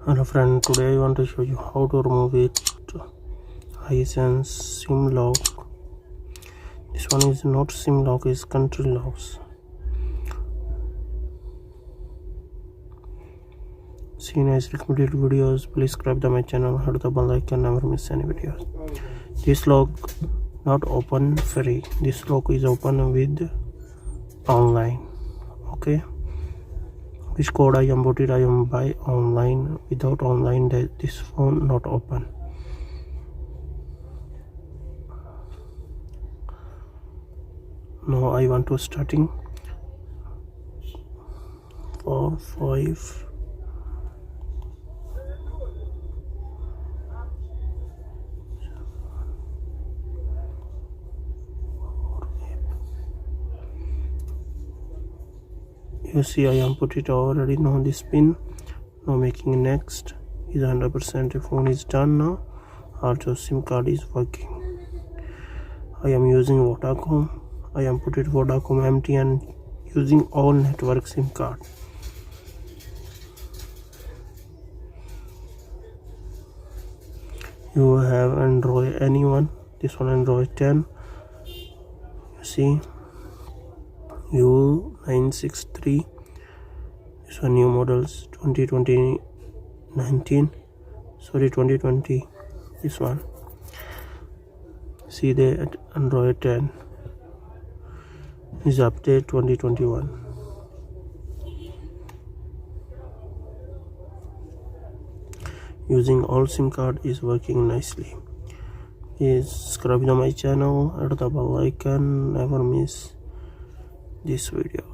Hello friend, today I want to show you how to remove it Hisense SIM lock. This one is not SIM lock, is country locks. See nice recommended videos. Please subscribe to my channel, hit the bell icon, never miss any videos. This lock not open free. This lock is open with online. Okay. Which code I am put it, I am buy online. Without online this phone not open. Now I want to starting 4 5 you see I am put it already. Now this pin, now making next is 100%. Phone is done now. Also SIM card is working. I am using Vodacom. I am put it Vodacom MTN, using all network SIM card. You have Android anyone, this one Android 10. You see U963, this one new models 2019, sorry 2020. This one, see the Android 10 is update 2021. Using all SIM card is working nicely. Please subscribe to my channel, hit the bell icon, never miss this video.